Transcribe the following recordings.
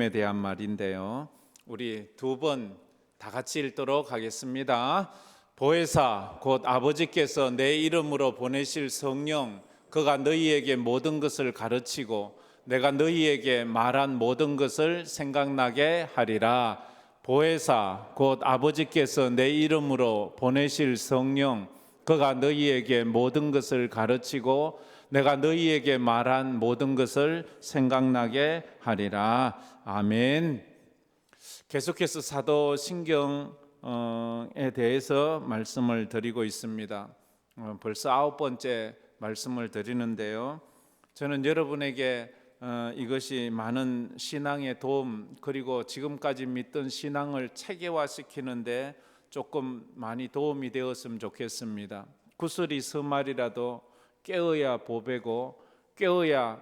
에 대한 말인데요. 우리 두 번 다 같이 읽도록 하겠습니다. 보혜사 곧 아버지께서 내 이름으로 보내실 성령 그가 너희에게 모든 것을 가르치고 내가 너희에게 말한 모든 것을 생각나게 하리라. 보혜사 곧 아버지께서 내 이름으로 보내실 성령 그가 너희에게 모든 것을 가르치고 내가 너희에게 말한 모든 것을 생각나게 하리라. 아멘. 계속해서 사도신경에 대해서 말씀을 드리고 있습니다. 벌써 9번째 말씀을 드리는데요. 저는 여러분에게 이것이 많은 신앙의 도움 그리고 지금까지 믿던 신앙을 체계화시키는데 조금 많이 도움이 되었으면 좋겠습니다. 구슬이 서말이라도 깨어야 보배고 깨어야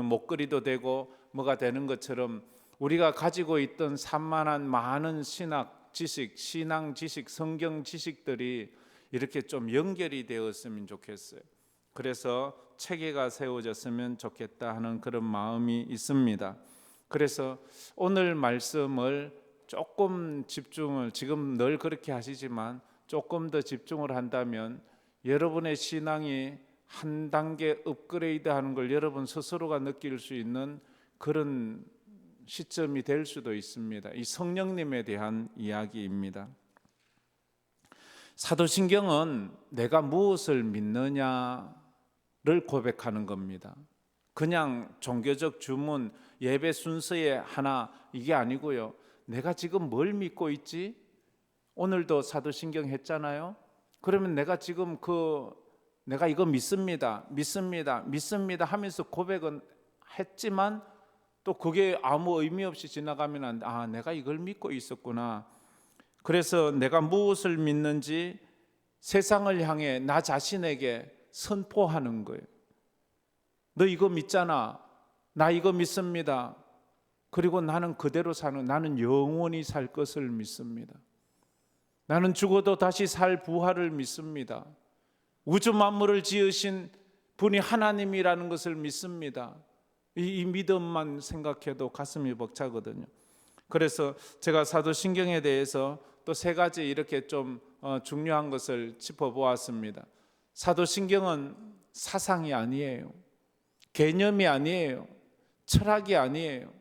목걸이도 되고 뭐가 되는 것처럼 우리가 가지고 있던 산만한 많은 신학 지식, 신앙 지식, 성경 지식들이 이렇게 좀 연결이 되었으면 좋겠어요. 그래서 체계가 세워졌으면 좋겠다 하는 그런 마음이 있습니다. 그래서 오늘 말씀을 조금 집중을, 지금 늘 그렇게 하시지만 조금 더 집중을 한다면 여러분의 신앙이 한 단계 업그레이드하는 걸 여러분 스스로가 느낄 수 있는 그런 시점이 될 수도 있습니다. 이 성령님에 대한 이야기입니다. 사도신경은 내가 무엇을 믿느냐를 고백하는 겁니다. 그냥 종교적 주문, 예배 순서의 하나 이게 아니고요. 내가 지금 뭘 믿고 있지? 오늘도 사도신경 했잖아요. 그러면 내가 지금 내가 이거 믿습니다 하면서 고백은 했지만 또 그게 아무 의미 없이 지나가면 안 돼. 내가 이걸 믿고 있었구나. 그래서 내가 무엇을 믿는지 세상을 향해 나 자신에게 선포하는 거예요. 너 이거 믿잖아. 나 이거 믿습니다. 그리고 나는 그대로 나는 영원히 살 것을 믿습니다. 나는 죽어도 다시 살 부활을 믿습니다. 우주 만물을 지으신 분이 하나님이라는 것을 믿습니다. 이 믿음만 생각해도 가슴이 벅차거든요. 그래서 제가 사도신경에 대해서 또 3가지 이렇게 좀 중요한 것을 짚어보았습니다. 사도신경은 사상이 아니에요. 개념이 아니에요. 철학이 아니에요.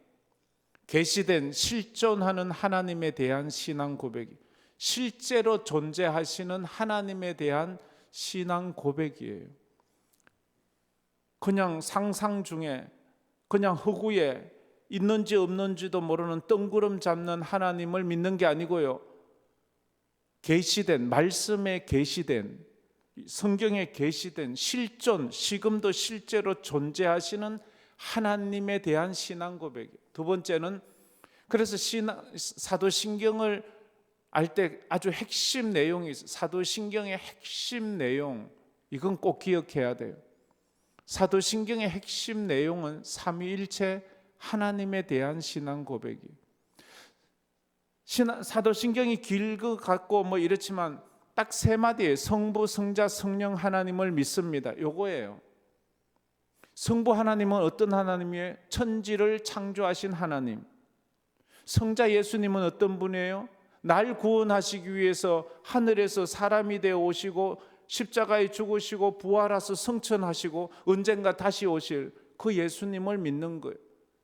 계시된 실존하는 하나님에 대한 신앙 고백이, 실제로 존재하시는 하나님에 대한 신앙 고백이에요. 그냥 상상 중에 그냥 허구에 있는지 없는지도 모르는 뜬구름 잡는 하나님을 믿는 게 아니고요. 계시된, 말씀에 계시된, 성경에 계시된 실존, 지금도 실제로 존재하시는 하나님에 대한 신앙 고백이에요. 두 번째는 그래서 사도신경을 알 때 아주 핵심 내용이 있어요. 사도신경의 핵심 내용, 이건 꼭 기억해야 돼요. 사도신경의 핵심 내용은 삼위일체 하나님에 대한 신앙 고백이에요. 사도신경이 길고 같고 뭐 이렇지만 딱 3마디예요. 성부, 성자, 성령 하나님을 믿습니다. 요거예요. 성부 하나님은 어떤 하나님이에요? 천지를 창조하신 하나님. 성자 예수님은 어떤 분이에요? 날 구원하시기 위해서 하늘에서 사람이 되어 오시고 십자가에 죽으시고 부활하셔서 성천하시고 언젠가 다시 오실 그 예수님을 믿는 거예요.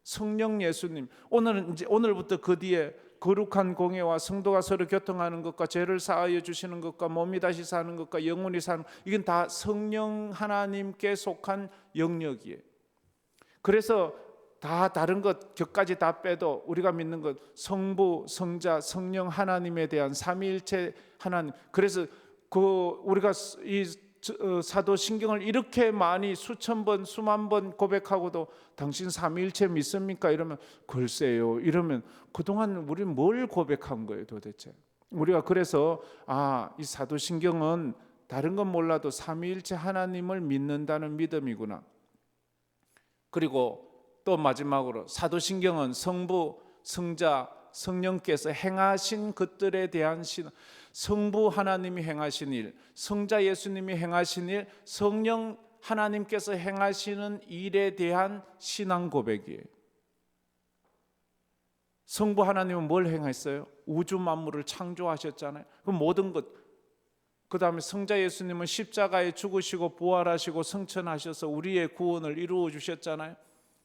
성령 예수님. 오늘부터 그 뒤에 거룩한 공예와 성도가 서로 교통하는 것과 죄를 사하여 주시는 것과 몸이 다시 사는 것과 영원히 사는 것, 이건 다 성령 하나님께 속한 영역이에요. 그래서 다 다른 것 격까지 다 빼도 우리가 믿는 것 성부, 성자, 성령 하나님에 대한 삼위일체 하나님. 그래서 우리가 이 사도신경을 이렇게 많이 수천 번, 수만 번 고백하고도 당신 삼위일체 믿습니까? 이러면 글쎄요. 이러면 그동안 우리는 뭘 고백한 거예요 도대체? 우리가 그래서 이 사도신경은 다른 건 몰라도 삼위일체 하나님을 믿는다는 믿음이구나. 그리고 또 마지막으로 사도신경은 성부, 성자, 성령께서 행하신 것들에 대한 신앙, 성부 하나님이 행하신 일, 성자 예수님이 행하신 일, 성령 하나님께서 행하시는 일에 대한 신앙 고백이에요. 성부 하나님은 뭘 행했어요? 우주 만물을 창조하셨잖아요. 그 모든 것, 그 다음에 성자 예수님은 십자가에 죽으시고 부활하시고 승천하셔서 우리의 구원을 이루어 주셨잖아요.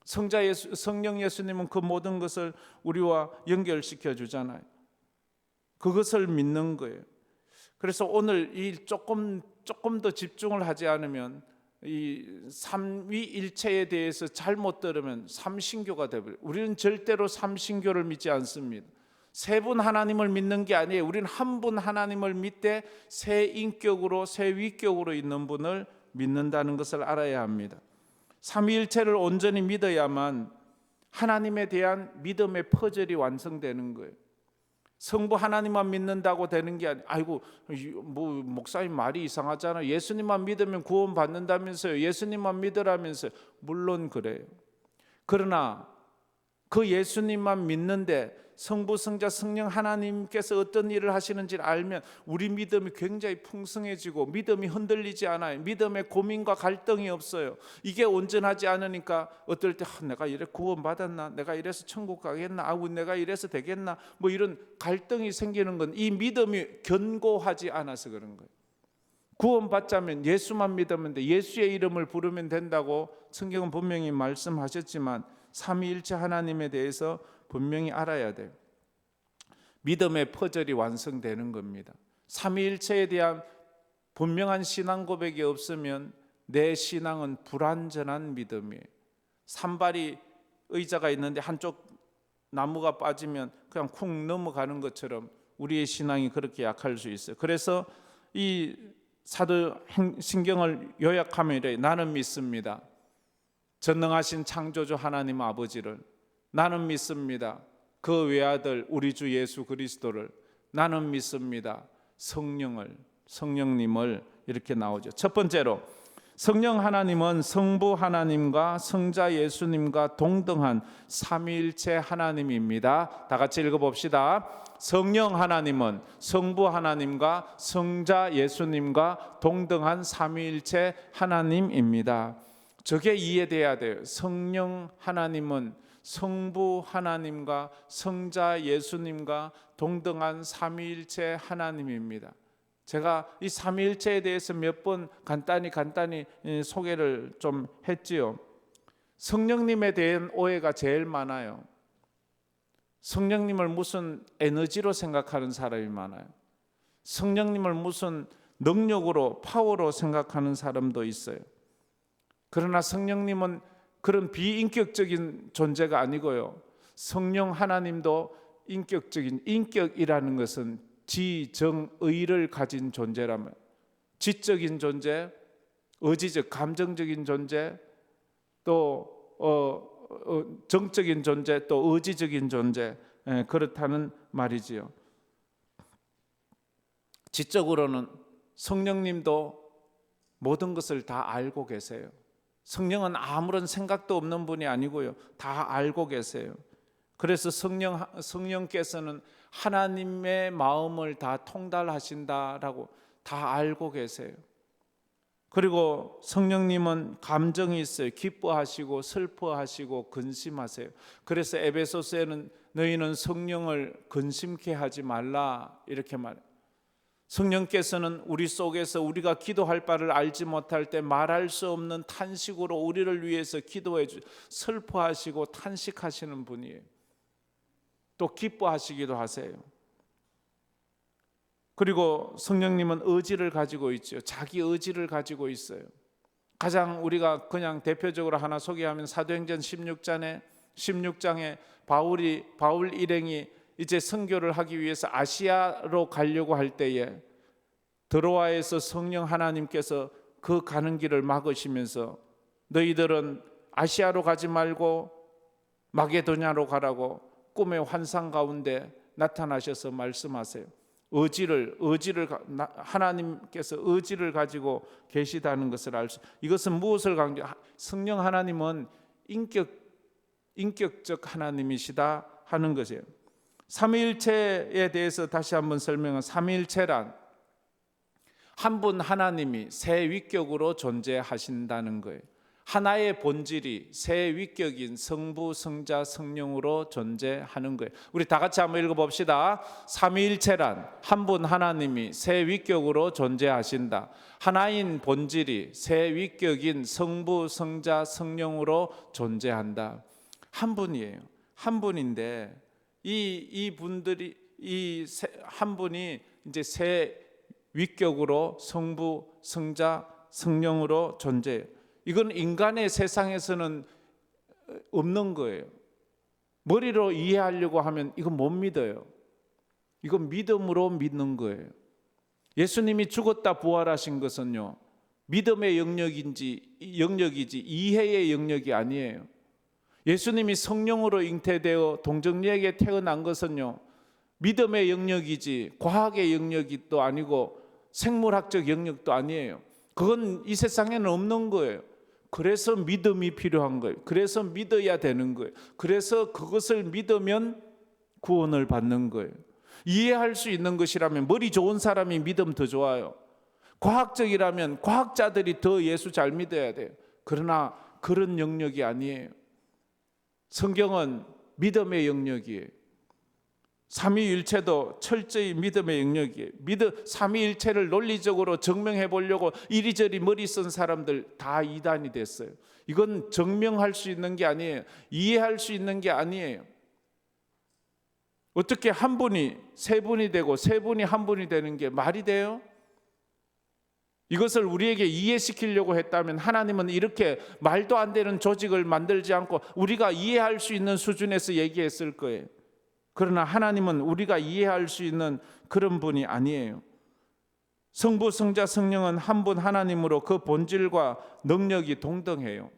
성령 예수님은 그 모든 것을 우리와 연결시켜 주잖아요. 그것을 믿는 거예요. 그래서 오늘 이 조금 더 집중을 하지 않으면 이 삼위일체에 대해서 잘못 들으면 삼신교가 되버려요. 우리는 절대로 삼신교를 믿지 않습니다. 세 분 하나님을 믿는 게 아니에요. 우리는 한 분 하나님을 믿되 세 인격으로, 세 위격으로 있는 분을 믿는다는 것을 알아야 합니다. 삼위일체를 온전히 믿어야만 하나님에 대한 믿음의 퍼즐이 완성되는 거예요. 성부 하나님만 믿는다고 되는 게 아니에요. 아이고, 뭐 목사님 말이 이상하잖아요. 예수님만 믿으면 구원 받는다면서요. 예수님만 믿으라면서요. 물론 그래요. 그러나 그 예수님만 믿는데 성부, 성자, 성령 하나님께서 어떤 일을 하시는지를 알면 우리 믿음이 굉장히 풍성해지고 믿음이 흔들리지 않아요. 믿음에 고민과 갈등이 없어요. 이게 온전하지 않으니까 어떨 때 내가 이래 구원 받았나? 내가 이래서 천국 가겠나? 아우 내가 이래서 되겠나? 뭐 이런 갈등이 생기는 건 이 믿음이 견고하지 않아서 그런 거예요. 구원 받자면 예수만 믿으면 돼. 예수의 이름을 부르면 된다고 성경은 분명히 말씀하셨지만 삼위일체 하나님에 대해서 분명히 알아야 돼요. 믿음의 퍼즐이 완성되는 겁니다. 삼위일체에 대한 분명한 신앙 고백이 없으면 내 신앙은 불완전한 믿음이에요. 산발이 의자가 있는데 한쪽 나무가 빠지면 그냥 쿵 넘어가는 것처럼 우리의 신앙이 그렇게 약할 수 있어요. 그래서 이 사도신경을 요약하면 이래요. 나는 믿습니다. 전능하신 창조주 하나님 아버지를. 나는 믿습니다. 그 외아들 우리 주 예수 그리스도를. 나는 믿습니다. 성령님을 이렇게 나오죠. 첫 번째로 성령 하나님은 성부 하나님과 성자 예수님과 동등한 삼위일체 하나님입니다. 다 같이 읽어봅시다. 성령 하나님은 성부 하나님과 성자 예수님과 동등한 삼위일체 하나님입니다. 저게 이해돼야 돼요. 성령 하나님은 성부 하나님과 성자 예수님과 동등한 삼위일체 하나님입니다. 제가 이 삼위일체에 대해서 몇 번 간단히 소개를 좀 했지요. 성령님에 대한 오해가 제일 많아요. 성령님을 무슨 에너지로 생각하는 사람이 많아요. 성령님을 무슨 능력으로, 파워로 생각하는 사람도 있어요. 그러나 성령님은 그런 비인격적인 존재가 아니고요. 성령 하나님도 인격적인, 인격이라는 것은 지정의를 가진 존재라면, 지적인 존재, 의지적, 감정적인 존재, 또 정적인 존재, 또 의지적인 존재, 그렇다는 말이지요. 지적으로는 성령님도 모든 것을 다 알고 계세요. 성령은 아무런 생각도 없는 분이 아니고요. 다 알고 계세요. 그래서 성령께서는 하나님의 마음을 다 통달하신다라고 다 알고 계세요. 그리고 성령님은 감정이 있어요. 기뻐하시고 슬퍼하시고 근심하세요. 그래서 에베소서에는 너희는 성령을 근심케 하지 말라 이렇게 말해요. 성령께서는 우리 속에서 우리가 기도할 바를 알지 못할 때 말할 수 없는 탄식으로 우리를 위해서 기도해 슬퍼하시고 탄식하시는 분이에요. 또 기뻐하시기도 하세요. 그리고 성령님은 의지를 가지고 있죠. 자기 의지를 가지고 있어요. 가장 우리가 그냥 대표적으로 하나 소개하면 사도행전 16장에 바울 일행이 이제 선교를 하기 위해서 아시아로 가려고 할 때에 드로아에서 성령 하나님께서 그 가는 길을 막으시면서 너희들은 아시아로 가지 말고 마게도냐로 가라고 꿈의 환상 가운데 나타나셔서 말씀하세요. 하나님께서 의지를 가지고 계시다는 것을 알 수. 이것은 무엇을 강조? 성령 하나님은 인격적 하나님이시다 하는 것이에요. 삼위일체에 대해서 다시 한번 설명한 삼위일체란 한 분 하나님이 세 위격으로 존재하신다는 거예요. 하나의 본질이 세 위격인 성부, 성자, 성령으로 존재하는 거예요. 우리 다 같이 한번 읽어봅시다. 삼위일체란 한 분 하나님이 세 위격으로 존재하신다. 하나인 본질이 세 위격인 성부, 성자, 성령으로 존재한다. 한 분이에요. 한 분인데 이 분들이 한 분이 이제 세 위격으로 성부, 성자, 성령으로 존재해요. 이건 인간의 세상에서는 없는 거예요. 머리로 이해하려고 하면 이건 못 믿어요. 이건 믿음으로 믿는 거예요. 예수님이 죽었다 부활하신 것은요, 믿음의 영역이지 이해의 영역이 아니에요. 예수님이 성령으로 잉태되어 동정녀에게 태어난 것은요, 믿음의 영역이지 과학의 영역이 또 아니고 생물학적 영역도 아니에요. 그건 이 세상에는 없는 거예요. 그래서 믿음이 필요한 거예요. 그래서 믿어야 되는 거예요. 그래서 그것을 믿으면 구원을 받는 거예요. 이해할 수 있는 것이라면 머리 좋은 사람이 믿음 더 좋아요. 과학적이라면 과학자들이 더 예수 잘 믿어야 돼요. 그러나 그런 영역이 아니에요. 성경은 믿음의 영역이에요. 삼위일체도 철저히 믿음의 영역이에요. 삼위일체를 논리적으로 증명해 보려고 이리저리 머리 쓴 사람들 다 이단이 됐어요. 이건 증명할 수 있는 게 아니에요. 이해할 수 있는 게 아니에요. 어떻게 한 분이 세 분이 되고 세 분이 한 분이 되는 게 말이 돼요? 이것을 우리에게 이해시키려고 했다면 하나님은 이렇게 말도 안 되는 조직을 만들지 않고 우리가 이해할 수 있는 수준에서 얘기했을 거예요. 그러나 하나님은 우리가 이해할 수 있는 그런 분이 아니에요. 성부, 성자, 성령은 한 분 하나님으로 그 본질과 능력이 동등해요.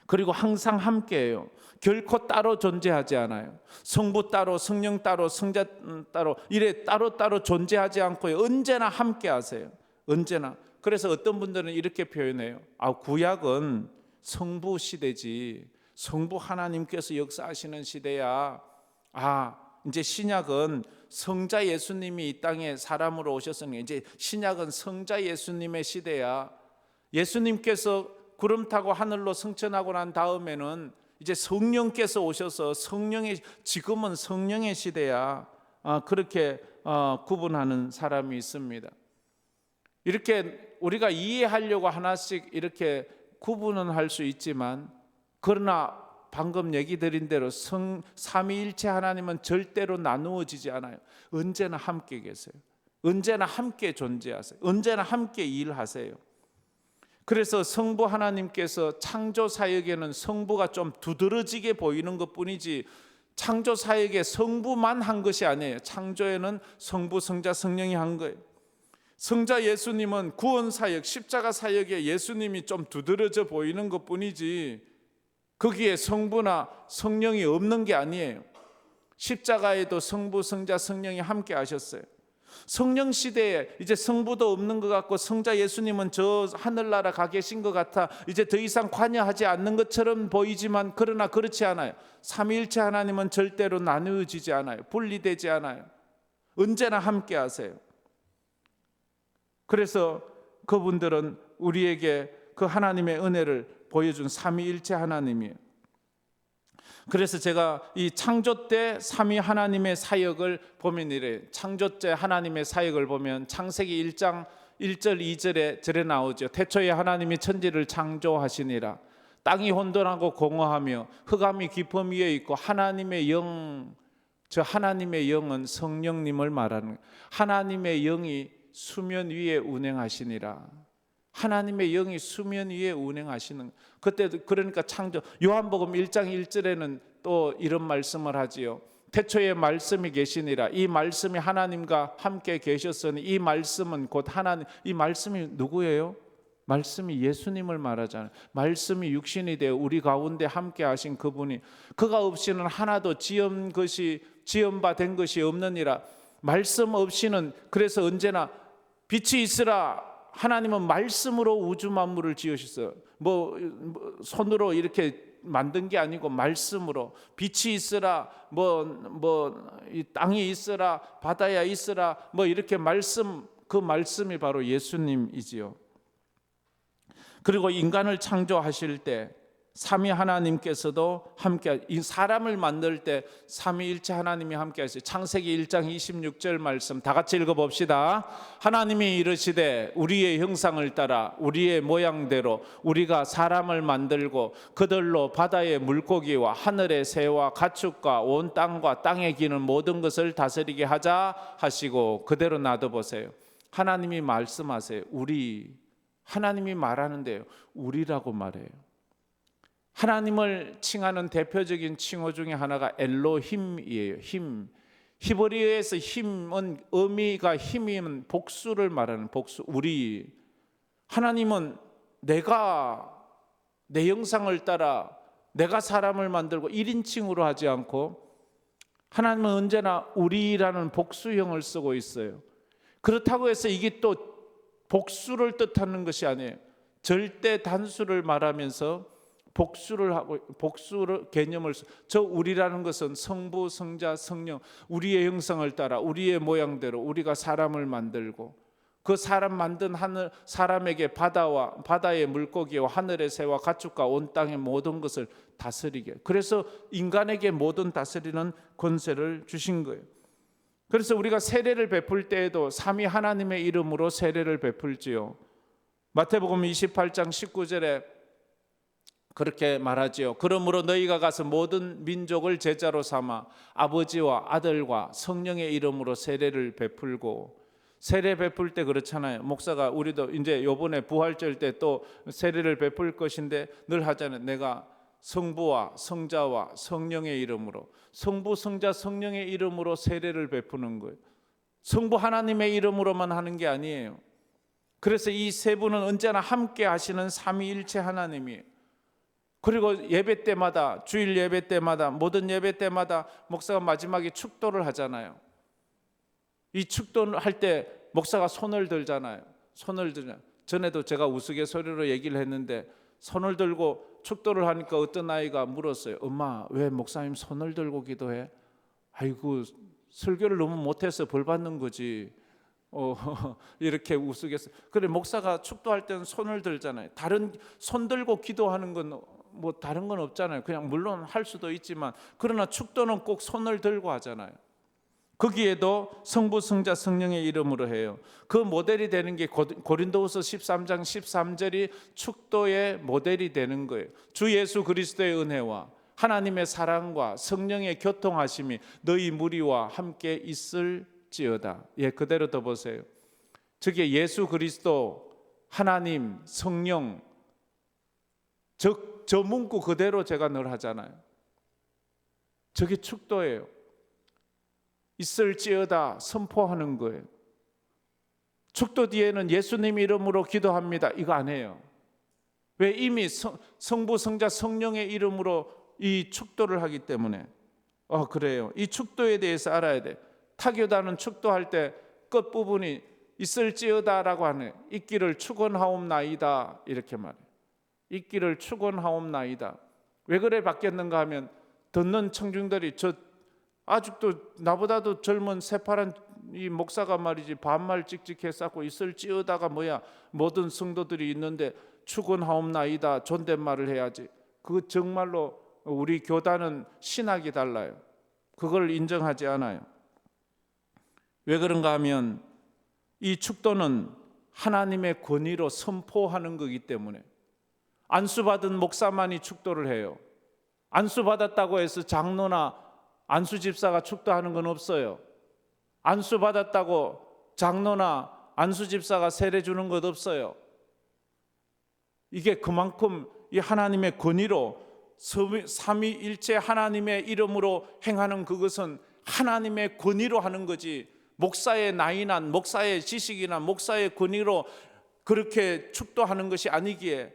그리고 항상 함께해요. 결코 따로 존재하지 않아요. 성부 따로, 성령 따로, 성자 따로 이래 따로따로 존재하지 않고요. 언제나 함께하세요. 언제나. 그래서 어떤 분들은 이렇게 표현해요. 구약은 성부 시대지. 성부 하나님께서 역사하시는 시대야. 이제 신약은 성자 예수님이 이 땅에 사람으로 오셨으니 이제 신약은 성자 예수님의 시대야. 예수님께서 구름 타고 하늘로 승천하고 난 다음에는 이제 성령께서 오셔서 지금은 성령의 시대야. 그렇게 구분하는 사람이 있습니다. 이렇게 우리가 이해하려고 하나씩 이렇게 구분은 할 수 있지만, 그러나 방금 얘기 드린 대로 삼위일체 하나님은 절대로 나누어지지 않아요. 언제나 함께 계세요. 언제나 함께 존재하세요. 언제나 함께 일하세요. 그래서 성부 하나님께서 창조 사역에는 성부가 좀 두드러지게 보이는 것뿐이지 창조 사역에 성부만 한 것이 아니에요. 창조에는 성부, 성자, 성령이 한 거예요. 성자 예수님은 구원 사역, 십자가 사역에 예수님이 좀 두드러져 보이는 것뿐이지 거기에 성부나 성령이 없는 게 아니에요. 십자가에도 성부, 성자, 성령이 함께 하셨어요. 성령 시대에 이제 성부도 없는 것 같고 성자 예수님은 저 하늘나라 가 계신 것 같아 이제 더 이상 관여하지 않는 것처럼 보이지만, 그러나 그렇지 않아요. 삼위일체 하나님은 절대로 나누어지지 않아요. 분리되지 않아요. 언제나 함께 하세요. 그래서 그분들은 우리에게 그 하나님의 은혜를 보여준 삼위일체 하나님이에요. 그래서 제가 이 창조 때 삼위 하나님의 사역을 보면 이래요. 창조 때 하나님의 사역을 보면 창세기 1장 1절 2절에 저래 나오죠. 태초에 하나님이 천지를 창조하시니라. 땅이 혼돈하고 공허하며 흑암이 깊음 위에 있고 하나님의 영, 저 하나님의 영은 성령님을 말하는 거예요. 하나님의 영이 수면 위에 운행하시니라. 하나님의 영이 수면 위에 운행하시는, 그때도 그러니까 창조, 요한복음 1장 1절에는 또 이런 말씀을 하지요. 태초에 말씀이 계시니라. 이 말씀이 하나님과 함께 계셨으니 이 말씀은 곧 하나님. 이 말씀이 누구예요? 말씀이 예수님을 말하잖아요. 말씀이 육신이 되어 우리 가운데 함께 하신 그분이, 그가 없이는 하나도 지은 바 된 것이 없느니라. 말씀 없이는, 그래서 언제나 빛이 있으라. 하나님은 말씀으로 우주 만물을 지으셨어요. 손으로 이렇게 만든 게 아니고 말씀으로. 빛이 있으라, 이 땅이 있으라, 바다야 있으라, 이렇게 말씀, 그 말씀이 바로 예수님이지요. 그리고 인간을 창조하실 때 삼위 하나님께서도 함께, 이 사람을 만들 때 삼위일체 하나님이 함께 하시죠. 창세기 1장 26절 말씀 다 같이 읽어봅시다. 하나님이 이르시되 우리의 형상을 따라 우리의 모양대로 우리가 사람을 만들고 그들로 바다의 물고기와 하늘의 새와 가축과 온 땅과 땅에 기는 모든 것을 다스리게 하자 하시고, 그대로 놔둬보세요. 하나님이 말씀하세요. 우리, 하나님이 말하는데요, 우리라고 말해요. 하나님을 칭하는 대표적인 칭호 중에 하나가 엘로힘이에요. 힘. 히브리어에서 힘은 의미가, 힘이면 복수를 말하는 복수. 우리, 하나님은 내가 내 형상을 따라 내가 사람을 만들고 1인칭으로 하지 않고 하나님은 언제나 우리라는 복수형을 쓰고 있어요. 그렇다고 해서 이게 또 복수를 뜻하는 것이 아니에요. 절대 단수를 말하면서 복수를 하고, 복수를 개념을, 저 우리라는 것은 성부, 성자, 성령, 우리의 형상을 따라 우리의 모양대로 우리가 사람을 만들고 그 사람 만든 하늘, 사람에게 바다의 물고기와 하늘의 새와 가축과 온 땅의 모든 것을 다스리게, 그래서 인간에게 모든 다스리는 권세를 주신 거예요. 그래서 우리가 세례를 베풀 때에도 삼위 하나님의 이름으로 세례를 베풀지요. 마태복음 28장 19절에 그렇게 말하지요. 그러므로 너희가 가서 모든 민족을 제자로 삼아 아버지와 아들과 성령의 이름으로 세례를 베풀고, 세례 베풀 때 그렇잖아요. 목사가, 우리도 이제 요번에 부활절 때 또 세례를 베풀 것인데 늘 하잖아요. 내가 성부와 성자와 성령의 이름으로, 성부, 성자, 성령의 이름으로 세례를 베푸는 거예요. 성부 하나님의 이름으로만 하는 게 아니에요. 그래서 이 세 분은 언제나 함께 하시는 삼위일체 하나님이에요. 그리고 예배 때마다, 주일 예배 때마다, 모든 예배 때마다 목사가 마지막에 축도를 하잖아요. 이 축도를 할 때 목사가 손을 들잖아요. 손을 들잖아요. 전에도 제가 우스갯소리로 얘기를 했는데, 손을 들고 축도를 하니까 어떤 아이가 물었어요. 엄마, 왜 목사님 손을 들고 기도해? 아이고, 설교를 너무 못해서 벌 받는 거지. 이렇게 우스갯소리. 그래, 목사가 축도할 때는 손을 들잖아요. 다른 손 들고 기도하는 건 뭐 다른 건 없잖아요. 그냥 물론 할 수도 있지만, 그러나 축도는 꼭 손을 들고 하잖아요. 거기에도 성부, 성자, 성령의 이름으로 해요. 그 모델이 되는 게 고린도후서 13장 13절이 축도의 모델이 되는 거예요. 주 예수 그리스도의 은혜와 하나님의 사랑과 성령의 교통하심이 너희 무리와 함께 있을지어다. 예, 그대로 더 보세요. 저게 예수 그리스도, 하나님, 성령, 저 문구 그대로 제가 늘 하잖아요. 저게 축도예요. 있을지어다 선포하는 거예요. 축도 뒤에는 예수님 이름으로 기도합니다, 이거 안 해요. 왜? 이미 성부, 성자, 성령의 이름으로 이 축도를 하기 때문에. 그래요. 이 축도에 대해서 알아야 돼. 타교단은 축도할 때 끝부분이 있을지어다라고 하네. 있기를 축원하옵나이다, 이렇게 말해요. 있기를 축원하옵나이다. 왜 그래 바뀌었는가 하면, 듣는 청중들이, 저 아직도 나보다도 젊은 새파란 이 목사가 말이지 반말 찍찍해 쌓고 있을지어다가 뭐야, 모든 성도들이 있는데 축원하옵나이다 존댓말을 해야지. 그 정말로 우리 교단은 신학이 달라요. 그걸 인정하지 않아요. 왜 그런가 하면 이 축도는 하나님의 권위로 선포하는 거기 때문에. 안수받은 목사만이 축도를 해요. 안수받았다고 해서 장로나 안수집사가 축도하는 건 없어요. 안수받았다고 장로나 안수집사가 세례 주는 것 없어요. 이게 그만큼 이 하나님의 권위로, 삼위일체 하나님의 이름으로 행하는 그것은 하나님의 권위로 하는 거지, 목사의 나이나 목사의 지식이나 목사의 권위로 그렇게 축도하는 것이 아니기에,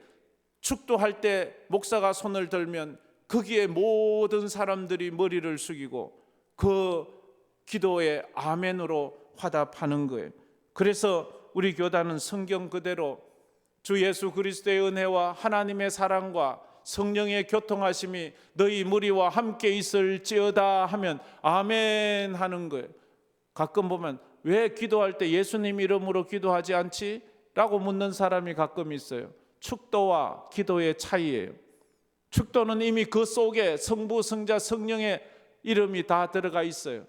축도할 때 목사가 손을 들면 거기에 모든 사람들이 머리를 숙이고 그 기도에 아멘으로 화답하는 거예요. 그래서 우리 교단은 성경 그대로 주 예수 그리스도의 은혜와 하나님의 사랑과 성령의 교통하심이 너희 무리와 함께 있을지어다 하면 아멘 하는 거예요. 가끔 보면 왜 기도할 때 예수님 이름으로 기도하지 않지? 라고 묻는 사람이 가끔 있어요. 축도와 기도의 차이예요. 축도는 이미 그 속에 성부, 성자, 성령의 이름이 다 들어가 있어요.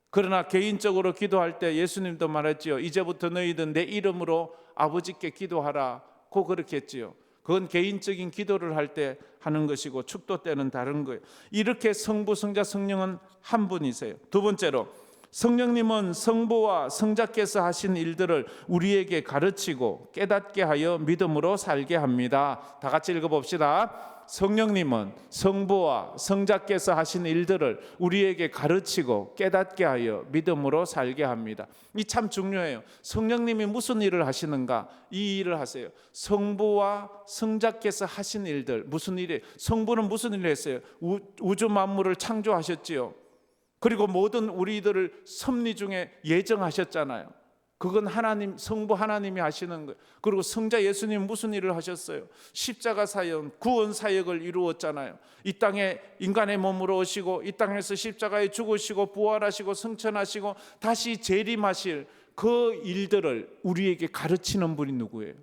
그러나 개인적으로 기도할 때 예수님도 말했지요. 이제부터 너희들 내 이름으로 아버지께 기도하라고 그렇게 했지요. 그건 개인적인 기도를 할 때 하는 것이고 축도 때는 다른 거예요. 이렇게 성부, 성자, 성령은 한 분이세요. 두 번째로 성령님은 성부와 성자께서 하신 일들을 우리에게 가르치고 깨닫게 하여 믿음으로 살게 합니다. 다 같이 읽어봅시다. 성령님은 성부와 성자께서 하신 일들을 우리에게 가르치고 깨닫게 하여 믿음으로 살게 합니다. 이 참 중요해요. 성령님이 무슨 일을 하시는가? 이 일을 하세요. 성부와 성자께서 하신 일들, 무슨 일이에요? 성부는 무슨 일을 했어요? 우주 만물을 창조하셨지요. 그리고 모든 우리들을 섭리 중에 예정하셨잖아요. 그건 하나님, 성부 하나님이 하시는 거예요. 그리고 성자 예수님 무슨 일을 하셨어요? 십자가 사역, 구원 사역을 이루었잖아요. 이 땅에 인간의 몸으로 오시고 이 땅에서 십자가에 죽으시고 부활하시고 승천하시고 다시 재림하실 그 일들을 우리에게 가르치는 분이 누구예요?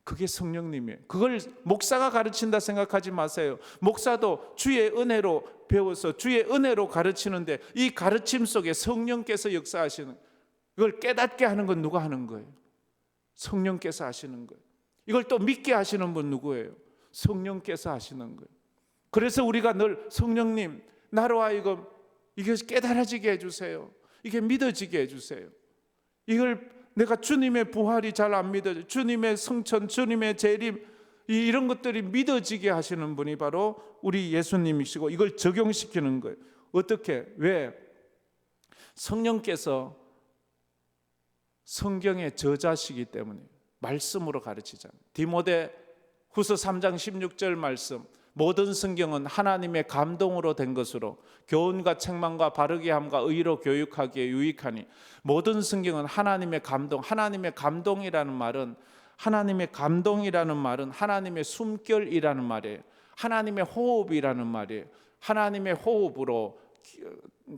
그게 성령님이에요. 그걸 목사가 가르친다 생각하지 마세요. 목사도 주의 은혜로 배워서 주의 은혜로 가르치는데 이 가르침 속에 성령께서 역사하시는, 이걸 깨닫게 하는 건 누가 하는 거예요? 성령께서 하시는 거예요. 이걸 또 믿게 하시는 분 누구예요? 성령께서 하시는 거예요. 그래서 우리가 늘 성령님 나로 하여금 이게 깨달아지게 해주세요. 이게 믿어지게 해주세요. 이걸 내가 주님의 부활이 잘 안 믿어져, 주님의 성천, 주님의 재림, 이런 것들이 믿어지게 하시는 분이 바로 우리 예수님이시고 이걸 적용시키는 거예요. 어떻게? 왜? 성령께서 성경의 저자시기 때문에 말씀으로 가르치잖아요. 디모데 후서 3장 16절 말씀, 모든 성경은 하나님의 감동으로 된 것으로 교훈과 책망과 바르게 함과 의로 교육하기에 유익하니. 모든 성경은 하나님의 감동, 하나님의 감동이라는 말은 하나님의 숨결이라는 말이에요. 하나님의 호흡이라는 말이에요. 하나님의 호흡으로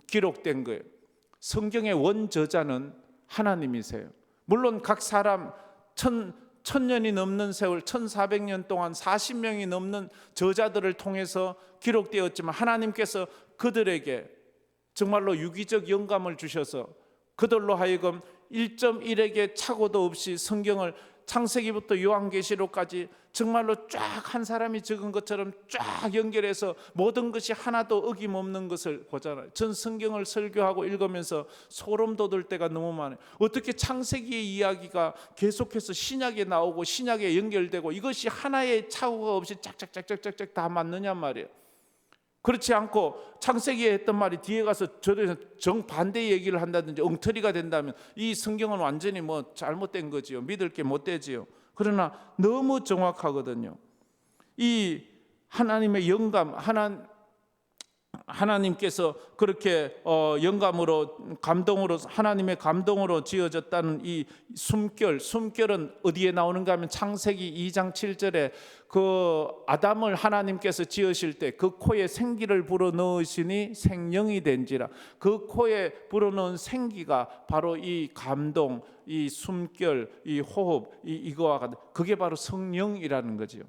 기록된 거예요. 성경의 원저자는 하나님이세요. 물론 각 사람 1000년이 넘는 세월, 1400년 동안 40명이 넘는 저자들을 통해서 기록되었지만 하나님께서 그들에게 정말로 유기적 영감을 주셔서 그들로 하여금 1.1에게 착오도 없이 성경을 창세기부터 요한계시록까지 정말로 쫙 한 사람이 적은 것처럼 쫙 연결해서 모든 것이 하나도 어김없는 것을 보잖아요. 전 성경을 설교하고 읽으면서 소름 돋을 때가 너무 많아요. 어떻게 창세기의 이야기가 계속해서 신약에 나오고 신약에 연결되고 이것이 하나의 착오가 없이 짝짝짝짝짝 다 맞느냐 말이에요. 그렇지 않고 창세기에 했던 말이 뒤에 가서 저도 정반대 얘기를 한다든지 엉터리가 된다면 이 성경은 완전히 뭐 잘못된 거지요. 믿을 게 못 되지요. 그러나 너무 정확하거든요. 이 하나님의 영감, 하나님께서 그렇게 영감으로, 감동으로, 하나님의 감동으로 지어졌다는 이 숨결은 어디에 나오는가 하면 창세기 2장 7절에 그 아담을 하나님께서 지으실 때 그 코에 생기를 불어넣으시니 생명이 된지라. 그 코에 불어넣은 생기가 바로 이 감동, 이 숨결, 이 호흡, 이거와 같은, 그게 바로 성령이라는 거지요.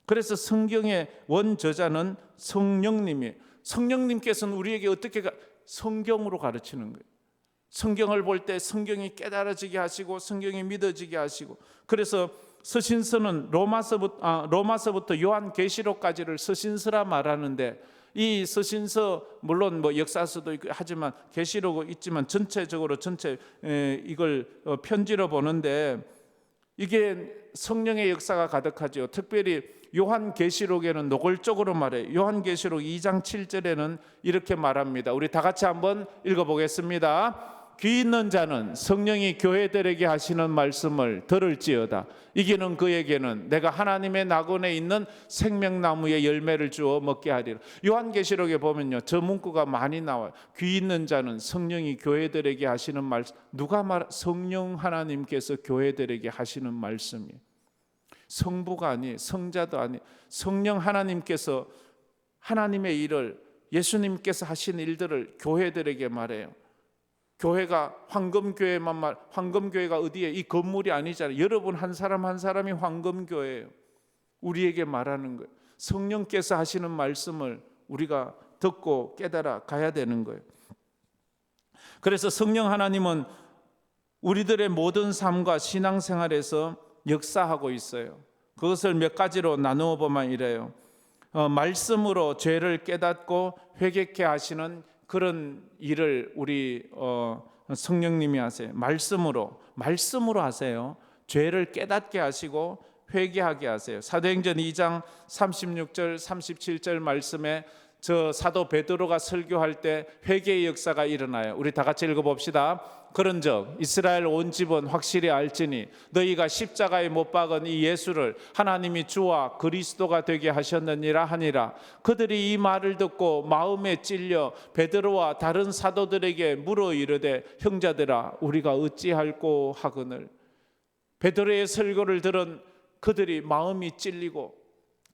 그래서 성경의 원저자는 성령님이에요. 성령님께서는 우리에게 어떻게 성경으로 가르치는 거예요. 성경을 볼 때 성경이 깨달아지게 하시고 성경이 믿어지게 하시고. 그래서 서신서는 로마서부터 요한계시록까지를 서신서라 말하는데, 이 서신서 물론 뭐 역사서도 있고 하지만 계시록은 있지만 전체적으로 이걸 편지로 보는데 이게 성령의 역사가 가득하죠. 특별히 요한계시록에는 노골적으로 말해요. 요한계시록 2장 7절에는 이렇게 말합니다. 우리 다 같이 한번 읽어보겠습니다. 귀 있는 자는 성령이 교회들에게 하시는 말씀을 들을지어다. 이기는 그에게는 내가 하나님의 낙원에 있는 생명나무의 열매를 주어 먹게 하리라. 요한계시록에 보면요, 저 문구가 많이 나와요. 귀 있는 자는 성령이 교회들에게 하시는 말씀. 누가 성령 하나님께서 교회들에게 하시는 말씀이에요. 성부가 아니에요. 성자도 아니에요. 성령 하나님께서 하나님의 일을, 예수님께서 하신 일들을 교회들에게 말해요. 교회가 황금교회가 어디에, 이 건물이 아니잖아요. 여러분 한 사람 한 사람이 황금교회예요. 우리에게 말하는 거예요. 성령께서 하시는 말씀을 우리가 듣고 깨달아 가야 되는 거예요. 그래서 성령 하나님은 우리들의 모든 삶과 신앙생활에서 역사하고 있어요. 그것을 몇 가지로 나누어 보면 이래요. 말씀으로 죄를 깨닫고 회개케 하시는 그런 일을 우리 성령님이 하세요. 말씀으로 하세요. 죄를 깨닫게 하시고 회개하게 하세요. 사도행전 2장 36절 37절 말씀에 저 사도 베드로가 설교할 때 회개의 역사가 일어나요. 우리 다 같이 읽어봅시다. 그런즉 이스라엘 온 집은 확실히 알지니 너희가 십자가에 못 박은 이 예수를 하나님이 주와 그리스도가 되게 하셨느니라 하니라. 그들이 이 말을 듣고 마음에 찔려 베드로와 다른 사도들에게 물어 이르되 형제들아 우리가 어찌할꼬 하거늘. 베드로의 설교를 들은 그들이 마음이 찔리고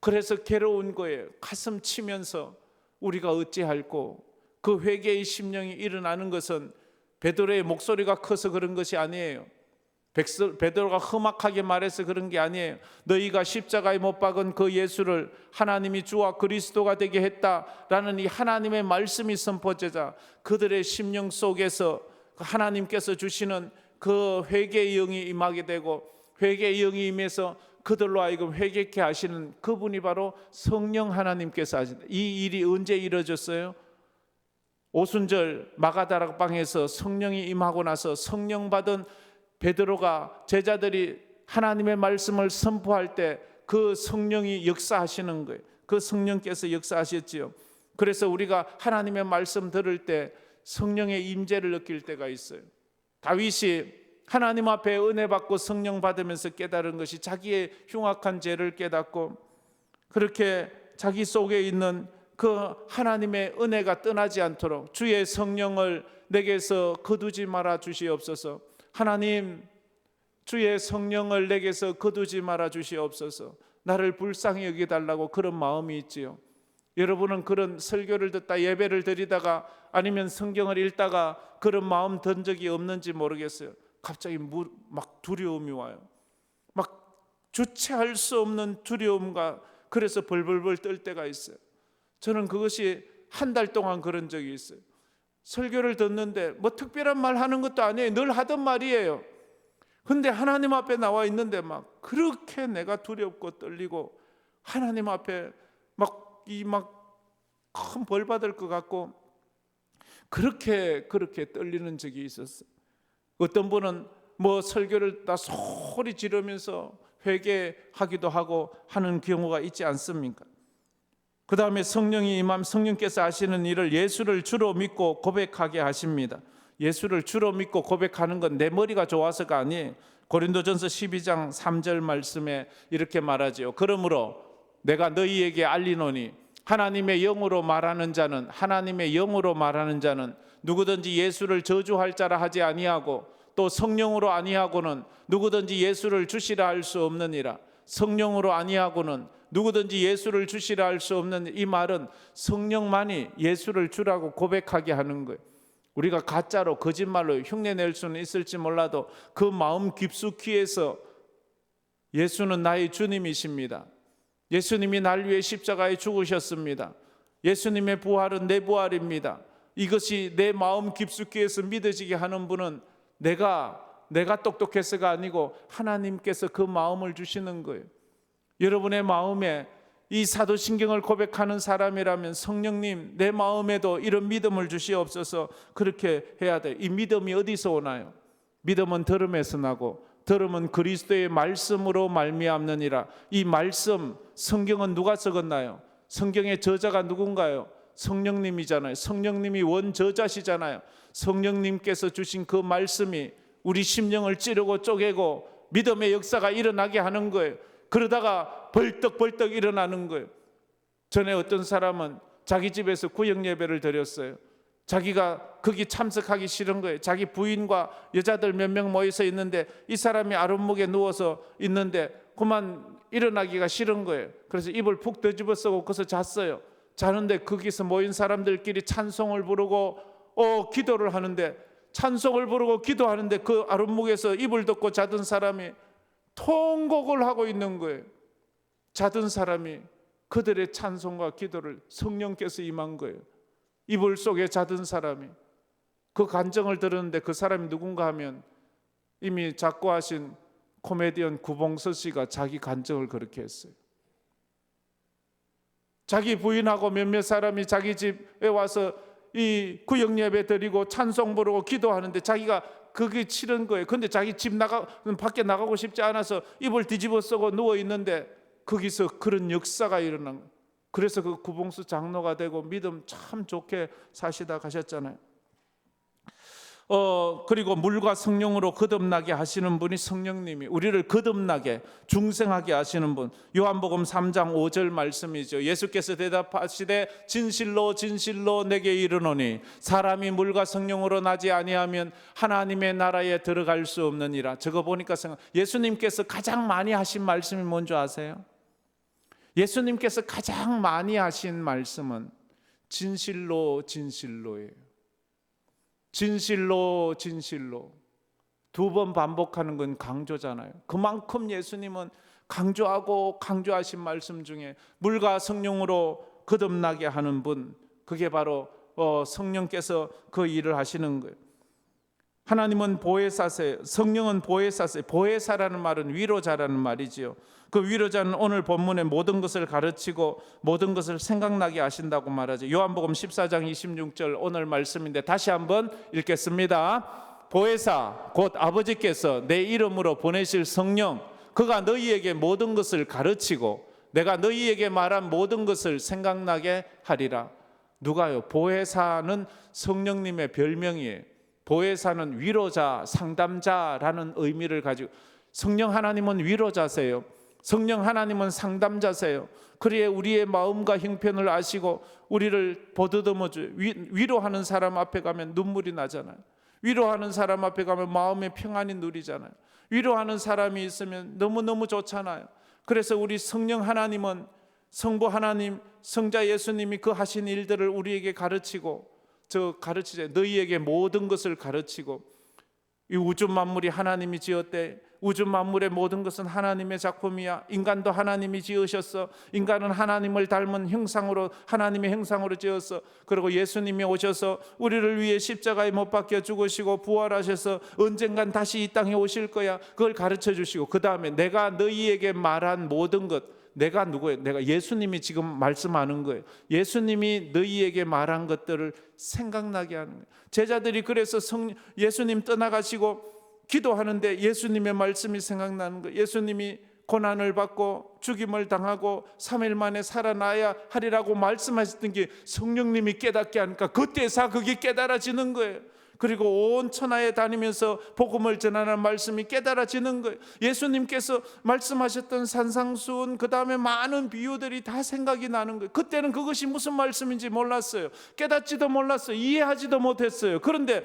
그래서 괴로운 거예요. 가슴 치면서 우리가 어찌할꼬. 그 회개의 심령이 일어나는 것은 베드로의 목소리가 커서 그런 것이 아니에요. 베드로가 험악하게 말해서 그런 게 아니에요. 너희가 십자가에 못 박은 그 예수를 하나님이 주와 그리스도가 되게 했다라는 이 하나님의 말씀이 선포되자 그들의 심령 속에서 하나님께서 주시는 그 회개의 영이 임하게 되고 회개의 영이 임해서 그들로 하여금 회개케 하시는 그분이 바로 성령 하나님께서 하신다. 이 일이 언제 이루어졌어요? 오순절 마가다락방에서 성령이 임하고 나서 성령 받은 베드로가 제자들이 하나님의 말씀을 선포할 때 그 성령이 역사하시는 거예요. 그 성령께서 역사하셨지요. 그래서 우리가 하나님의 말씀 들을 때 성령의 임재를 느낄 때가 있어요. 다윗이 하나님 앞에 은혜 받고 성령 받으면서 깨달은 것이 자기의 흉악한 죄를 깨닫고 그렇게 자기 속에 있는 그 하나님의 은혜가 떠나지 않도록 주의 성령을 내게서 거두지 말아 주시옵소서. 하나님 주의 성령을 내게서 거두지 말아 주시옵소서. 나를 불쌍히 여기달라고 그런 마음이 있지요. 여러분은 그런 설교를 듣다 예배를 드리다가 아니면 성경을 읽다가 그런 마음 든 적이 없는지 모르겠어요. 갑자기 막 두려움이 와요. 막 주체할 수 없는 두려움과 그래서 벌벌벌 떨 때가 있어요. 저는 그것이 한 달 동안 그런 적이 있어요. 설교를 듣는데 뭐 특별한 말 하는 것도 아니에요. 늘 하던 말이에요. 근데 하나님 앞에 나와 있는데 막 그렇게 내가 두렵고 떨리고 하나님 앞에 막 큰 벌 받을 것 같고 그렇게 떨리는 적이 있었어요. 어떤 분은 뭐 설교를 다 소리 지르면서 회개하기도 하고 하는 경우가 있지 않습니까? 그 다음에 성령이 임함 성령께서 하시는 일을 예수를 주로 믿고 고백하게 하십니다. 예수를 주로 믿고 고백하는 건 내 머리가 좋아서가 아니에요. 고린도전서 12장 3절 말씀에 이렇게 말하지요. 그러므로 내가 너희에게 알리노니 하나님의 영으로 말하는 자는 누구든지 예수를 저주할 자라 하지 아니하고 또 성령으로 아니하고는 누구든지 예수를 주시라 할 수 없느니라. 성령으로 아니하고는 누구든지 예수를 주시라 할 수 없는 이 말은 성령만이 예수를 주라고 고백하게 하는 거예요. 우리가 가짜로 거짓말로 흉내낼 수는 있을지 몰라도 그 마음 깊숙이 해서 예수는 나의 주님이십니다. 예수님이 날 위해 십자가에 죽으셨습니다. 예수님의 부활은 내 부활입니다. 이것이 내 마음 깊숙이 해서 믿어지게 하는 분은 내가 똑똑해서가 아니고 하나님께서 그 마음을 주시는 거예요. 여러분의 마음에 이 사도신경을 고백하는 사람이라면 성령님 내 마음에도 이런 믿음을 주시옵소서 그렇게 해야 돼요. 이 믿음이 어디서 오나요? 믿음은 들음에서 나고 들음은 그리스도의 말씀으로 말미암느니라. 이 말씀 성경은 누가 적었나요? 성경의 저자가 누군가요? 성령님이잖아요. 성령님이 원저자시잖아요. 성령님께서 주신 그 말씀이 우리 심령을 찌르고 쪼개고 믿음의 역사가 일어나게 하는 거예요. 그러다가 벌떡벌떡 일어나는 거예요. 전에 어떤 사람은 자기 집에서 구역 예배를 드렸어요. 자기가 거기 참석하기 싫은 거예요. 자기 부인과 여자들 몇 명 모여서 있는데 이 사람이 아랫목에 누워서 있는데 그만 일어나기가 싫은 거예요. 그래서 입을 푹 뒤집어 쓰고 거기서 잤어요. 자는데 거기서 모인 사람들끼리 찬송을 부르고 기도를 하는데 찬송을 부르고 기도하는데 그 아랫목에서 입을 덮고 자던 사람이 통곡을 하고 있는 거예요. 자던 사람이 그들의 찬송과 기도를 성령께서 임한 거예요. 이불 속에 자던 사람이 그 간증을 들었는데 그 사람이 누군가 하면 이미 작고하신 코미디언 구봉서 씨가 자기 간증을 그렇게 했어요. 자기 부인하고 몇몇 사람이 자기 집에 와서 이 구역 예배 드리고 찬송 부르고 기도하는데 자기가 그게 싫은 거예요. 근데 자기 집 밖에 나가고 싶지 않아서 이불 뒤집어 쓰고 누워 있는데 거기서 그런 역사가 일어난 거예요. 그래서 그 구봉수 장로가 되고 믿음 참 좋게 사시다 가셨잖아요. 그리고 물과 성령으로 거듭나게 하시는 분이 성령님이 우리를 거듭나게 중생하게 하시는 분. 요한복음 3장 5절 말씀이죠. 예수께서 대답하시되 진실로 진실로 내게 이르노니 사람이 물과 성령으로 나지 아니하면 하나님의 나라에 들어갈 수 없느니라. 저거 보니까 예수님께서 가장 많이 하신 말씀이 뭔지 아세요? 예수님께서 가장 많이 하신 말씀은 진실로 진실로예요. 진실로 진실로 두 번 반복하는 건 강조잖아요. 그만큼 예수님은 강조하고 강조하신 말씀 중에 물과 성령으로 거듭나게 하는 분, 그게 바로 성령께서 그 일을 하시는 거예요. 하나님은 보혜사세요. 성령은 보혜사세요. 보혜사라는 말은 위로자라는 말이지요. 그 위로자는 오늘 본문의 모든 것을 가르치고 모든 것을 생각나게 하신다고 말하죠. 요한복음 14장 26절 오늘 말씀인데 다시 한번 읽겠습니다. 보혜사 곧 아버지께서 내 이름으로 보내실 성령, 그가 너희에게 모든 것을 가르치고 내가 너희에게 말한 모든 것을 생각나게 하리라. 누가요? 보혜사는 성령님의 별명이에요. 보혜사는 위로자, 상담자라는 의미를 가지고, 성령 하나님은 위로자세요. 성령 하나님은 상담자세요. 그래야 우리의 마음과 형편을 아시고 우리를 보듬어 줘요. 위로하는 사람 앞에 가면 눈물이 나잖아요. 위로하는 사람 앞에 가면 마음의 평안이 누리잖아요. 위로하는 사람이 있으면 너무너무 좋잖아요. 그래서 우리 성령 하나님은, 성부 하나님, 성자 예수님이 그 하신 일들을 우리에게 가르치고, 가르치자. 너희에게 모든 것을 가르치고, 이 우주 만물이 하나님이 지었대. 우주 만물의 모든 것은 하나님의 작품이야. 인간도 하나님이 지으셨어. 인간은 하나님을 닮은 형상으로, 하나님의 형상으로 지었어. 그리고 예수님이 오셔서 우리를 위해 십자가에 못 박혀 죽으시고 부활하셔서 언젠간 다시 이 땅에 오실 거야. 그걸 가르쳐 주시고, 그 다음에 내가 너희에게 말한 모든 것, 내가 누구예요? 내가 예수님이 지금 말씀하는 거예요. 예수님이 너희에게 말한 것들을 생각나게 하는 거예요. 제자들이 그래서 예수님 떠나가시고 기도하는데 예수님의 말씀이 생각나는 거예요. 예수님이 고난을 받고 죽임을 당하고 3일 만에 살아나야 하리라고 말씀하셨던 게 성령님이 깨닫게 하니까 그때서 그게 깨달아지는 거예요. 그리고 온 천하에 다니면서 복음을 전하는 말씀이 깨달아지는 거예요. 예수님께서 말씀하셨던 산상수훈, 그 다음에 많은 비유들이 다 생각이 나는 거예요. 그때는 그것이 무슨 말씀인지 몰랐어요. 깨닫지도 몰랐어요. 이해하지도 못했어요. 그런데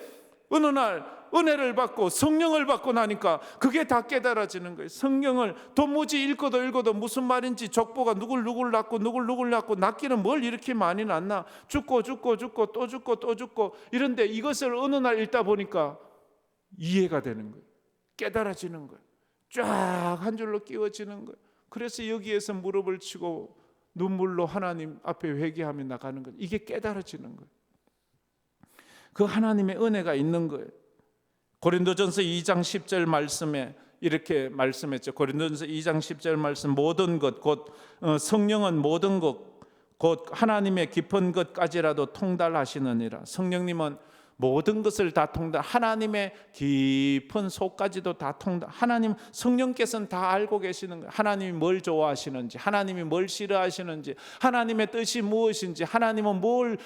어느 날 은혜를 받고 성령을 받고 나니까 그게 다 깨달아지는 거예요. 성령을 도무지 읽어도 무슨 말인지, 족보가 누굴 낳고 낳기는 뭘 이렇게 많이 낳나, 죽고 또 죽고 이런데 이것을 어느 날 읽다 보니까 이해가 되는 거예요. 깨달아지는 거예요. 쫙 한 줄로 끼워지는 거예요. 그래서 여기에서 무릎을 치고 눈물로 하나님 앞에 회개하며 나가는 거예요. 이게 깨달아지는 거예요. 그 하나님의 은혜가 있는 거예요. 고린도전서 2장 10절 말씀에 이렇게 말씀했죠. 고린도전서 2장 10절 말씀, 모든 것 곧 성령은 모든 것 곧 하나님의 깊은 것까지라도 통달하시느니라. 성령님은 모든 것을 다 하나님의 깊은 속까지도 다 하나님 성령께서는 다 알고 계시는 거예요. 하나님이 뭘 좋아하시는지, 하나님이 뭘 싫어하시는지, 하나님의 뜻이 무엇인지, 하나님은 뭘